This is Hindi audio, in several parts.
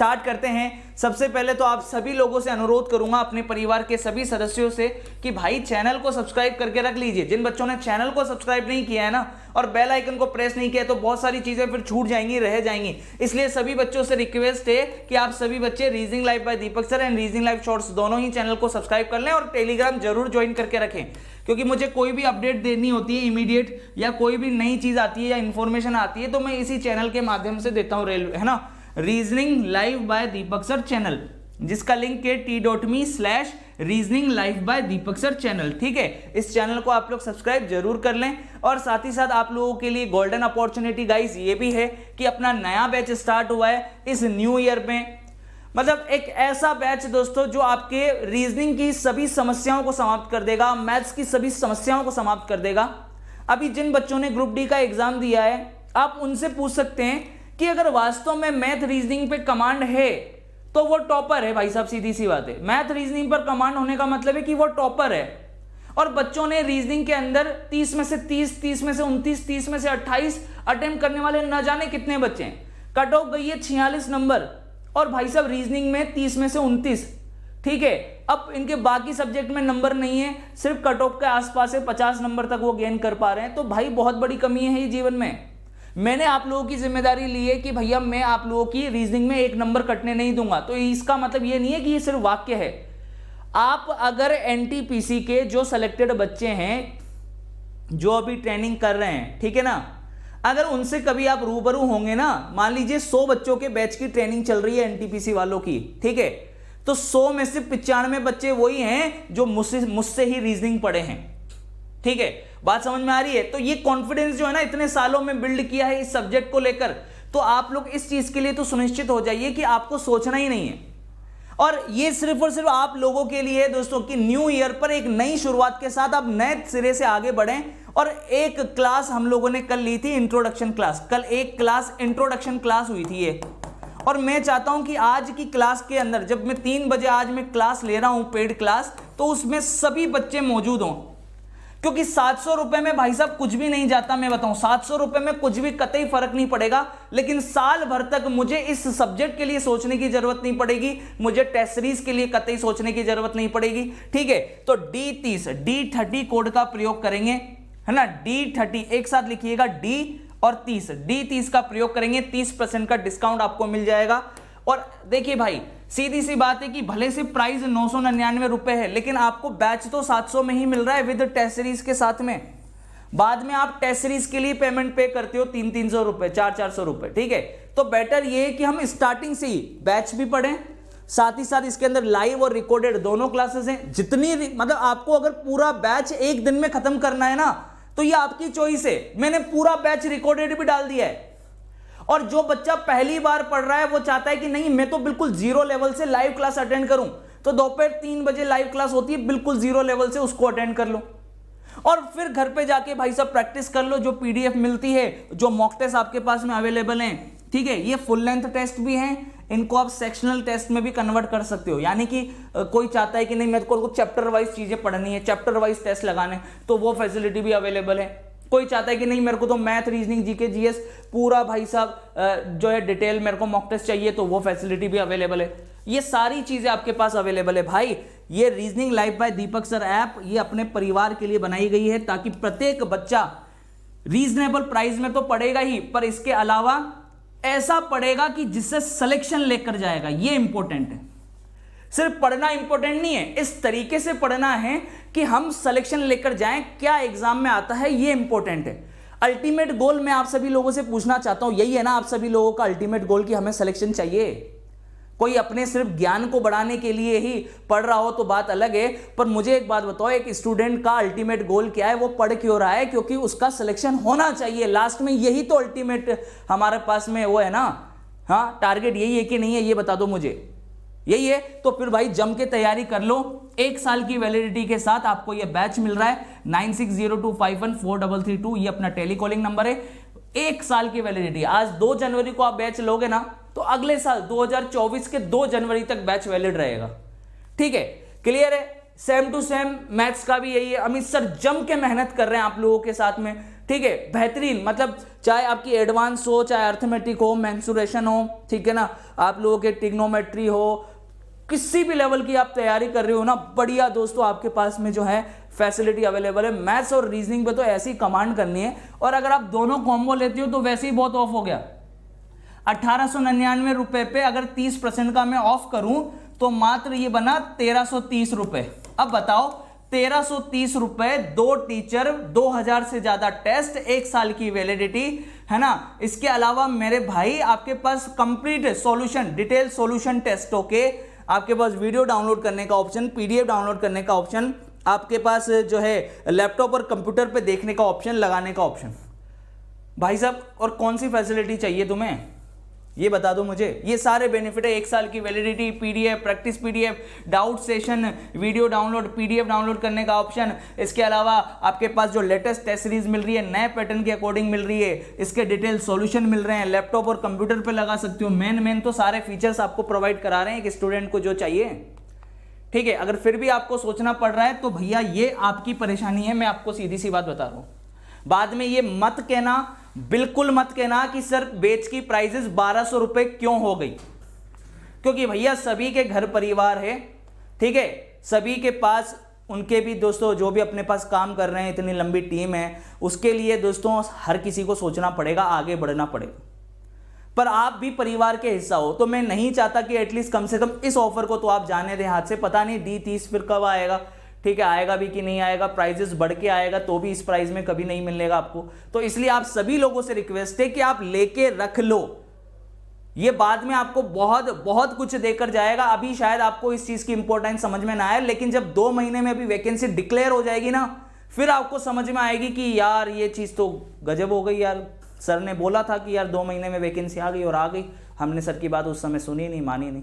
स्टार्ट करते हैं। सबसे पहले तो आप सभी लोगों से अनुरोध करूंगा, अपने परिवार के सभी सदस्यों से, कि भाई चैनल को सब्सक्राइब करके रख लीजिए। जिन बच्चों ने चैनल को सब्सक्राइब नहीं किया है ना और बेल आइकन को प्रेस नहीं किया तो बहुत सारी चीजें फिर छूट जाएंगी, रह जाएंगी। इसलिए सभी बच्चों से रिक्वेस्ट है कि आप सभी बच्चे reasoning live by Deepak sir and reasoning live shorts दोनों ही चैनल को सब्सक्राइब कर लें और टेलीग्राम जरूर ज्वाइन करके रखें, क्योंकि मुझे कोई भी अपडेट देनी होती है इमीडिएट, या कोई भी नई चीज आती है या इंफॉर्मेशन आती है तो मैं इसी चैनल के माध्यम से देता हूं, है ना, reasoning live by Deepak sir channel, जिसका लिंक है t.me/रीजनिंग live by Deepak sir channel. ठीक है, इस चैनल को आप लोग सब्सक्राइब जरूर कर लें। और साथ ही साथ आप लोगों के लिए गोल्डन अपॉर्चुनिटी गाइस ये भी है कि अपना नया बैच स्टार्ट हुआ है इस न्यू ईयर में, मतलब एक ऐसा बैच दोस्तों जो आपके रीजनिंग की सभी समस्याओं को समाप्त कर देगा, मैथ्स की सभी समस्याओं को समाप्त कर देगा। अभी जिन बच्चों ने ग्रुप डी का एग्जाम दिया है आप उनसे पूछ सकते हैं कि अगर वास्तव में मैथ रीजनिंग पे कमांड है तो वो टॉपर है। भाई साहब सीधी सी बात है, मैथ रीजनिंग पर कमांड होने का मतलब है कि वो टॉपर है। और बच्चों ने रीजनिंग के अंदर 30 में से 30, 30 में से 29, 30 में से 28 अटेम्प्ट करने वाले न जाने कितने बच्चे हैं। कट ऑफ गई है 46 नंबर और भाई साहब रीजनिंग में 30 में से 29। ठीक है, अब इनके बाकी सब्जेक्ट में नंबर नहीं है, सिर्फ कट ऑफ के आसपास है, 50 नंबर तक वो गेन कर पा रहे हैं। तो भाई बहुत बड़ी कमी है ये जीवन में। मैंने आप लोगों की जिम्मेदारी ली है कि भैया मैं आप लोगों की रीजनिंग में 1 नंबर कटने नहीं दूंगा। तो इसका मतलब ये नहीं है कि ये सिर्फ वाक्य है। आप अगर एनटीपीसी के जो सिलेक्टेड बच्चे हैं जो अभी ट्रेनिंग कर रहे हैं, ठीक है ना, अगर उनसे कभी आप रूबरू होंगे ना, मान लीजिए 100 बच्चों के बैच की ट्रेनिंग चल रही है एनटीपीसी वालों की, ठीक है, तो 100 में से 95 बच्चे वही हैं जो मुझसे ही रीजनिंग पढ़े हैं। ठीक है, बात समझ में आ रही है? तो ये कॉन्फिडेंस जो है ना इतने सालों में बिल्ड किया है इस सब्जेक्ट को लेकर, तो आप लोग इस चीज के लिए तो सुनिश्चित हो जाइए कि आपको सोचना ही नहीं है। और ये सिर्फ और सिर्फ आप लोगों के लिए है दोस्तों कि न्यू ईयर पर एक नई शुरुआत के साथ आप नए सिरे से आगे बढ़ें। और एक क्लास हम लोगों ने कल ली थी, इंट्रोडक्शन क्लास। कल एक क्लास इंट्रोडक्शन क्लास हुई थी ये, और मैं चाहता हूं कि आज की क्लास के अंदर जब मैं 3 बजे आज मैं क्लास ले रहा हूं पेड क्लास, तो उसमें सभी बच्चे मौजूद हों, क्योंकि 700 रुपए में भाई साहब कुछ भी नहीं जाता। मैं बताऊं 700 रुपए में कुछ भी कतई फर्क नहीं पड़ेगा, लेकिन साल भर तक मुझे इस सब्जेक्ट के लिए सोचने की जरूरत नहीं पड़ेगी, मुझे टेस्ट सीरीज के लिए कतई सोचने की जरूरत नहीं पड़ेगी। ठीक है, तो D30 D30 कोड का प्रयोग करेंगे, है ना, D30 एक साथ लिखिएगा, D और 30, D30 का प्रयोग करेंगे, 30% का डिस्काउंट आपको मिल जाएगा। और देखिए भाई सीधी सी बात है कि भले से प्राइस 999 रुपए है, लेकिन आपको बैच तो 700 में ही मिल रहा है विद टेस्ट सीरीज के साथ में। बाद में आप टेस्ट सीरीज के लिए पेमेंट पे करते हो 300-300 रुपए, 400-400 रुपए। ठीक है, तो बेटर ये है कि हम स्टार्टिंग से ही बैच भी पढ़ें, साथ ही साथ इसके अंदर लाइव और रिकॉर्डेड दोनों क्लासेस हैं। जितनी मतलब आपको अगर पूरा बैच एक दिन में खत्म करना है ना, तो ये आपकी चॉइस है। मैंने पूरा बैच रिकॉर्डेड भी डाल दिया है। और जो बच्चा पहली बार पढ़ रहा है वो चाहता है कि नहीं मैं तो बिल्कुल जीरो लेवल से लाइव क्लास अटेंड करूं, तो दोपहर 3 बजे लाइव क्लास होती है, बिल्कुल जीरो लेवल से उसको अटेंड कर लो और फिर घर पे जाके भाई साहब प्रैक्टिस कर लो। जो पीडीएफ मिलती है, जो मॉक टेस्ट आपके पास में अवेलेबल हैं, ठीक है, ये फुल लेंथ टेस्ट भी हैं, इनको आप सेक्शनल टेस्ट में भी कन्वर्ट कर सकते हो। यानी कि कोई चाहता है कि नहीं मेरे को चैप्टर वाइज चीजें पढ़नी है, चैप्टर वाइज टेस्ट लगाने, तो वो फैसिलिटी भी अवेलेबल है। कोई चाहता है कि नहीं मेरे को तो मैथ, रीजनिंग, जीके, जीएस पूरा भाई साहब जो है डिटेल मेरे को मॉक टेस्ट चाहिए, तो वो फैसिलिटी भी अवेलेबल है। ये सारी चीजें आपके पास अवेलेबल है भाई। ये reasoning live by Deepak sir app ये अपने परिवार के लिए बनाई गई है, ताकि प्रत्येक बच्चा रीजनेबल प्राइस में तो पढ़ेगा ही, पर इसके अलावा ऐसा पढ़ेगा कि जिससे सिलेक्शन लेकर जाएगा। ये इंपॉर्टेंट है, सिर्फ पढ़ना इंपॉर्टेंट नहीं है, इस तरीके से पढ़ना है कि हम सिलेक्शन लेकर जाएं, क्या एग्जाम में आता है, ये इंपॉर्टेंट है। अल्टीमेट गोल मैं आप सभी लोगों से पूछना चाहता हूं, यही है ना आप सभी लोगों का अल्टीमेट गोल कि हमें सिलेक्शन चाहिए। कोई अपने सिर्फ ज्ञान को बढ़ाने के लिए ही पढ़ रहा हो तो बात अलग है, पर मुझे एक बात बताओ, एक स्टूडेंट का अल्टीमेट गोल क्या है, वो पढ़ क्यों रहा है? क्योंकि उसका सिलेक्शन होना चाहिए लास्ट में। यही तो अल्टीमेट हमारे पास में वो है ना, हाँ, टारगेट यही है कि नहीं है, ये बता दो मुझे। यही है, तो फिर भाई जम के तैयारी कर लो। 1 साल की वैलिडिटी के साथ आपको ये बैच मिल रहा है। 9602514332 ये अपना टेलीकॉलिंग नंबर है। 1 साल की वैलिडिटी, आज 2 जनवरी को आप बैच लोगे ना, तो अगले साल 2024 के 2 जनवरी तक बैच वैलिड रहेगा। ठीक है, क्लियर है? सेम टू सेम मैथ्स का भी यही है। अमित सर जम के मेहनत कर रहे हैं आप लोगों के साथ में, ठीक है, बेहतरीन, मतलब चाहे आपकी एडवांस हो, चाहे अर्थमेटिक हो, मेंसुरेशन हो, ठीक है ना, आप लोगों के ट्रिग्नोमेट्री हो, किसी भी लेवल की आप तैयारी कर रहे हो ना, बढ़िया दोस्तों आपके पास में जो है फैसिलिटी अवेलेबल है। मैथ्स और रीजनिंग पे तो ऐसी कमांड करनी है, और अगर आप दोनों कॉम्बो लेते हो तो वैसे ही बहुत ऑफ हो गया। 1899 रुपए पे अगर 30% का मैं ऑफ करूं तो मात्र ये बना 1330 रुपए। अब बताओ 1330 रुपए, 2 टीचर, 2000 से ज्यादा टेस्ट, 1 साल की वैलिडिटी, है ना। इसके अलावा मेरे भाई आपके पास कंप्लीट सॉल्यूशन, डिटेल सॉल्यूशन टेस्टों के, आपके पास वीडियो डाउनलोड करने का ऑप्शन, पीडीएफ डाउनलोड करने का ऑप्शन, आपके पास जो है लैपटॉप और कंप्यूटर पे देखने का ऑप्शन, लगाने का ऑप्शन। भाई साहब और कौन सी फैसिलिटी चाहिए तुम्हें, ये बता दो मुझे। ये सारे बेनिफिट है, 1 साल की validity, PDF, practice PDF, doubt session, video download, PDF download करने का ऑप्शन। इसके अलावा आपके पास जो लेटेस्ट टेस्ट सीरीज मिल रही है, नए पैटर्न के अकॉर्डिंग मिल रही है, इसके डिटेल सॉल्यूशन मिल रहे हैं, लैपटॉप और कंप्यूटर पे लगा सकते हो। मेन तो सारे फीचर्स आपको प्रोवाइड करा रहे हैं एक स्टूडेंट को जो चाहिए, ठीक है। अगर फिर भी आपको सोचना पड़ रहा है तो भैया ये आपकी परेशानी है, मैं आपको सीधी सी बात बता रहा हूं। बाद में ये मत कहना, बिल्कुल मत कहना कि सर बेच की प्राइजेस 1200 रुपए क्यों हो गई, क्योंकि भैया सभी के घर परिवार है, ठीक है, सभी के पास उनके भी दोस्तों जो भी अपने पास काम कर रहे हैं, इतनी लंबी टीम है, उसके लिए दोस्तों हर किसी को सोचना पड़ेगा, आगे बढ़ना पड़ेगा। पर आप भी परिवार के हिस्सा हो, तो मैं नहीं चाहता कि एटलीस्ट कम से कम इस ऑफर को तो आप जाने दें हाथ से। पता नहीं D30 फिर कब आएगा, ठीक है, आएगा भी कि नहीं आएगा, प्राइजेस बढ़ के आएगा तो भी इस प्राइस में कभी नहीं मिलेगा आपको। तो इसलिए आप सभी लोगों से रिक्वेस्ट है कि आप लेके रख लो, ये बाद में आपको बहुत बहुत कुछ देकर जाएगा। अभी शायद आपको इस चीज की इंपॉर्टेंस समझ में ना आए, लेकिन जब 2 महीने में अभी वैकेंसी डिक्लेयर हो जाएगी ना, फिर आपको समझ में आएगी कि यार ये चीज तो गजब हो गई यार, सर ने बोला था कि यार 2 महीने में वैकेंसी आ गई और आ गई, हमने सर की बात उस समय सुनी नहीं, मानी नहीं।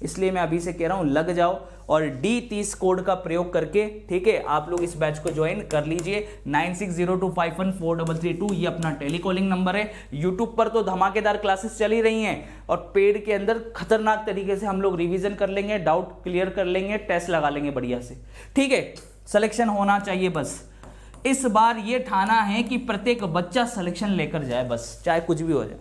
इसलिए मैं अभी से कह रहा हूं लग जाओ और D30 कोड का प्रयोग करके, ठीक है, आप लोग इस बैच को ज्वाइन कर लीजिए। 9602514332 ये अपना टेलीकॉलिंग नंबर है। यूट्यूब पर तो धमाकेदार क्लासेस चल ही रही हैं, और पेड के अंदर खतरनाक तरीके से हम लोग रिवीजन कर लेंगे, डाउट क्लियर कर लेंगे, टेस्ट लगा लेंगे बढ़िया से, ठीक है। सिलेक्शन होना चाहिए बस, इस बार ये ठाना है कि प्रत्येक बच्चा सिलेक्शन लेकर जाए, बस चाहे कुछ भी हो जाए।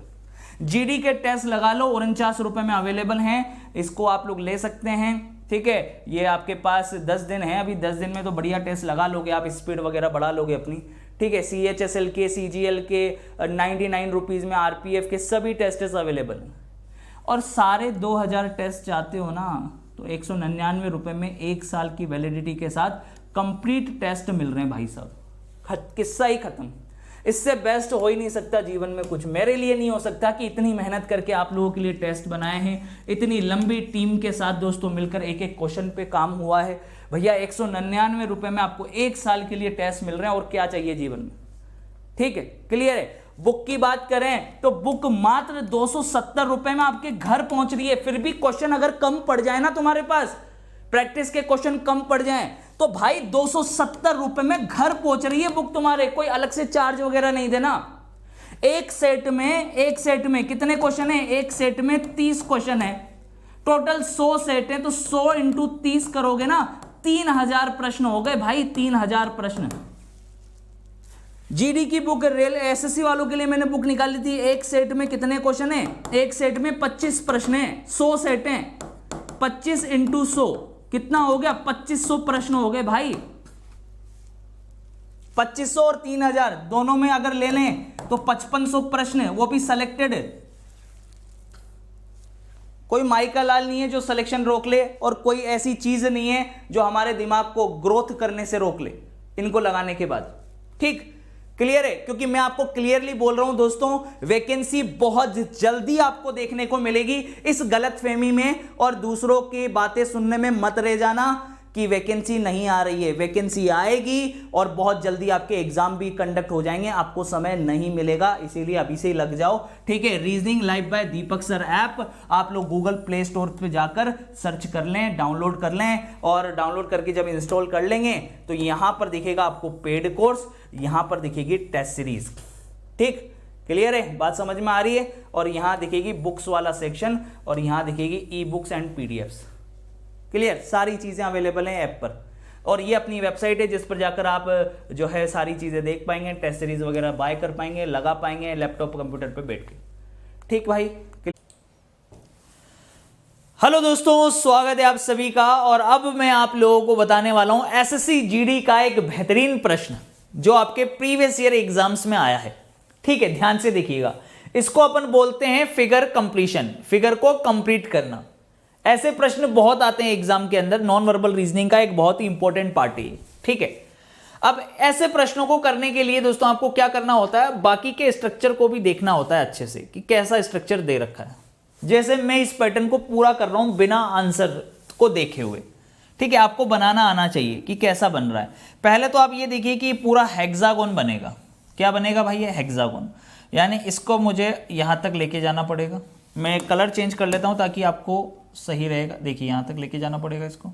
जीडी के टेस्ट लगा लो, 49 रुपए में अवेलेबल हैं, इसको आप लोग ले सकते हैं, ठीक है। ये आपके पास 10 दिन है, अभी 10 दिन में तो बढ़िया टेस्ट लगा लोगे आप, स्पीड वगैरह बढ़ा लोगे अपनी, ठीक है। CHSL के, CGL के 99 रुपीज़ में, RPF के सभी टेस्ट अवेलेबल हैं। और सारे 2000 टेस्ट चाहते हो ना, तो 199 रुपए में 1 साल की वैलिडिटी के साथ कंप्लीट टेस्ट मिल रहे हैं भाई साहब, किस्सा ही खत्म। इससे बेस्ट हो ही नहीं सकता जीवन में कुछ, मेरे लिए नहीं हो सकता कि इतनी मेहनत करके आप लोगों के लिए टेस्ट बनाए हैं, इतनी लंबी टीम के साथ दोस्तों मिलकर एक एक क्वेश्चन पे काम हुआ है। भैया 199 रुपए में आपको 1 साल के लिए टेस्ट मिल रहे हैं, और क्या चाहिए जीवन में, ठीक है, क्लियर है। बुक की बात करें तो बुक मात्र 270 रुपए में आपके घर पहुंच रही है। फिर भी क्वेश्चन अगर कम पड़ जाए ना तुम्हारे पास, प्रैक्टिस के क्वेश्चन कम पड़ जाएं, तो भाई 270 रुपए में घर पहुंच रही है बुक तुम्हारे, कोई अलग से चार्ज वगैरह नहीं देना। एक सेट में कितने क्वेश्चन है, एक सेट में 30 क्वेश्चन है, टोटल 100 सेट है, तो 100 इंटू 30 करोगे ना, 3000 प्रश्न हो गए भाई, 3000 प्रश्न। जीडी की बुक, रेल एसएससी वालों के लिए मैंने बुक निकाली थी, एक सेट में कितने क्वेश्चन है, एक सेट में 25 प्रश्न है, 100 सेट है, 25 इंटू 100 कितना हो गया, 2500 प्रश्न हो गए भाई। 2500 और 3000 दोनों में अगर ले लें तो 5500 प्रश्न, वो भी सिलेक्टेड। कोई माइका लाल नहीं है जो सिलेक्शन रोक ले, और कोई ऐसी चीज नहीं है जो हमारे दिमाग को ग्रोथ करने से रोक ले इनको लगाने के बाद, ठीक, क्लियर है। क्योंकि मैं आपको क्लियरली बोल रहा हूं दोस्तों, वैकेंसी बहुत जल्दी आपको देखने को मिलेगी। इस गलतफहमी में और दूसरों की बातें सुनने में मत रह जाना कि वैकेंसी नहीं आ रही है, वैकेंसी आएगी और बहुत जल्दी आपके एग्जाम भी कंडक्ट हो जाएंगे, आपको समय नहीं मिलेगा, इसीलिए अभी से ही लग जाओ, ठीक है। Reasoning live by Deepak sir app आप लोग गूगल प्ले स्टोर पे जाकर सर्च कर लें, डाउनलोड कर लें, और डाउनलोड करके जब इंस्टॉल कर लेंगे तो यहां पर दिखेगा आपको पेड कोर्स, यहां पर दिखेगी टेस्ट सीरीज, ठीक, क्लियर है, बात समझ में आ रही है। और यहां दिखेगी बुक्स वाला सेक्शन, और यहां दिखेगी e books and PDFs, clear, सारी चीजें अवेलेबल हैं ऐप पर। और ये अपनी वेबसाइट है जिस पर जाकर आप जो है सारी चीज़ें देख पाएंगे, टेस्ट सीरीज वगैरह बाय कर पाएंगे, लगा पाएंगे लैपटॉप कंप्यूटर पे बैठ के। ठीक भाई। हेलो दोस्तों, स्वागत है आप सभी का। और अब मैं आप लोगों को बताने वाला हूं एसएससी जीडी का एक बेहतरीन प्रश्न जो आपके प्रीवियस ईयर एग्जाम्स में आया है। ठीक है, ध्यान से देखिएगा। इसको अपन बोलते हैं फिगर कंप्लीशन, फिगर को कंप्लीट करना। ऐसे प्रश्न बहुत आते हैं एग्जाम के अंदर, नॉन वर्बल रीजनिंग का एक बहुत ही इंपॉर्टेंट पार्ट है। ठीक है, अब ऐसे प्रश्नों को करने के लिए दोस्तों आपको क्या करना होता है, बाकी के स्ट्रक्चर को भी देखना होता है अच्छे से कि कैसा स्ट्रक्चर दे रखा है। जैसे मैं इस पैटर्न को पूरा कर रहा हूं बिना आंसर को देखे हुए। ठीक है, आपको बनाना आना चाहिए कि कैसा बन रहा है। पहले तो आप ये देखिए कि पूरा हेक्सागोन बनेगा। क्या बनेगा भाई? ये हेक्सागोन, यानी इसको मुझे यहां तक लेके जाना पड़ेगा। मैं कलर चेंज कर लेता हूं ताकि आपको सही रहेगा। देखिए यहां तक लेके जाना पड़ेगा इसको,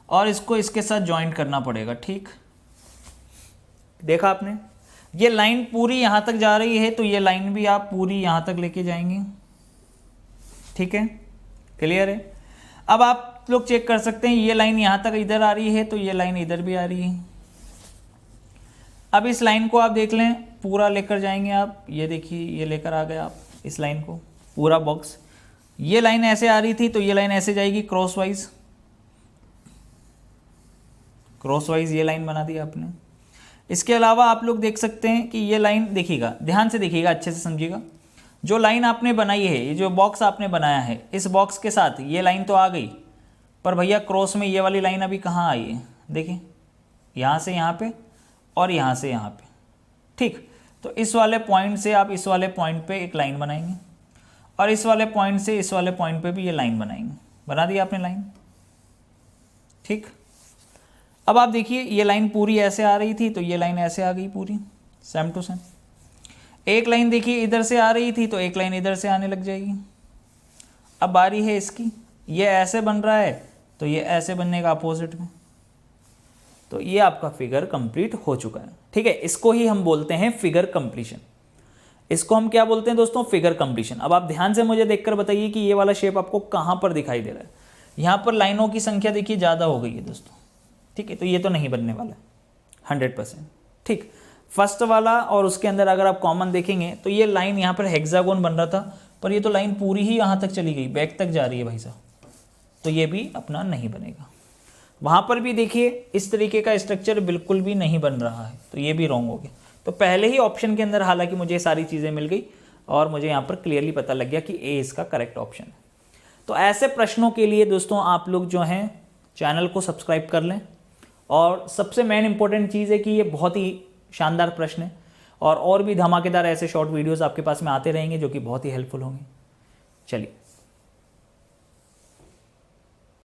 और इसको इसके साथ ज्वाइंट करना पड़ेगा। ठीक, देखा आपने, ये लाइन पूरी यहां तक जा रही है, तो ये लाइन भी आप पूरी यहां तक लेके जाएंगे। ठीक है, क्लियर है। अब आप लोग चेक कर सकते हैं, ये लाइन यहां तक इधर आ रही है, तो ये लाइन इधर भी आ रही है। अब इस लाइन को आप देख लें, पूरा लेकर जाएंगे आप। ये देखिए, ये लेकर आ गए आप इस लाइन को, पूरा बॉक्स। ये लाइन ऐसे आ रही थी, तो ये लाइन ऐसे जाएगी क्रॉस वाइज, क्रॉस वाइज ये लाइन बना दी आपने। इसके अलावा आप लोग देख सकते हैं कि ये लाइन, देखिएगा, ध्यान से देखिएगा, अच्छे से समझिएगा। जो लाइन आपने बनाई है, ये जो बॉक्स आपने बनाया है, इस बॉक्स के साथ ये लाइन तो आ गई, पर भैया क्रॉस में ये वाली लाइन अभी कहाँ आई है? देखिए, यहाँ से यहाँ पे और यहाँ से यहाँ पे। ठीक, तो इस वाले पॉइंट से आप इस वाले पॉइंट पे एक लाइन बनाएंगे, और इस वाले पॉइंट से इस वाले पॉइंट पे भी ये लाइन बनाएंगे। बना दी आपने लाइन। ठीक, अब आप देखिए, ये लाइन पूरी ऐसे आ रही थी, तो ये लाइन ऐसे आ गई पूरी, सेम टू सेम। एक लाइन देखिए इधर से आ रही थी, तो एक लाइन इधर से आने लग जाएगी। अब बारी है इसकी, ये ऐसे बन रहा है, तो ये ऐसे बनने का अपोजिट में। तो ये आपका फिगर कंप्लीट हो चुका है। ठीक है, इसको ही हम बोलते हैं फिगर कंप्लीशन। इसको हम क्या बोलते हैं दोस्तों? Figure completion. अब आप ध्यान से मुझे देखकर बताइए कि ये वाला शेप आपको कहाँ पर दिखाई दे रहा है। यहाँ पर लाइनों की संख्या देखिए ज़्यादा हो गई है दोस्तों। ठीक है, तो ये तो नहीं बनने वाला 100%। ठीक, फर्स्ट वाला और उसके अंदर अगर आप कॉमन देखेंगे तो ये लाइन यहाँ पर हेक्सागोन बन रहा था, पर ये तो लाइन पूरी ही यहाँ तक चली गई, बैक तक जा रही है भाई साहब, तो ये भी अपना नहीं बनेगा। वहाँ पर भी देखिए इस तरीके का स्ट्रक्चर बिल्कुल भी नहीं बन रहा है, तो ये भी रॉन्ग हो गया। तो पहले ही ऑप्शन के अंदर हालांकि मुझे सारी चीज़ें मिल गई और मुझे यहाँ पर क्लियरली पता लग गया कि ए इसका करेक्ट ऑप्शन है। तो ऐसे प्रश्नों के लिए दोस्तों आप लोग जो हैं चैनल को सब्सक्राइब कर लें, और सबसे मेन इंपॉर्टेंट चीज़ है कि ये बहुत ही शानदार प्रश्न है, और भी धमाकेदार ऐसे शॉर्ट वीडियोस आपके पास में आते रहेंगे जो कि बहुत ही हेल्पफुल होंगे। चलिए।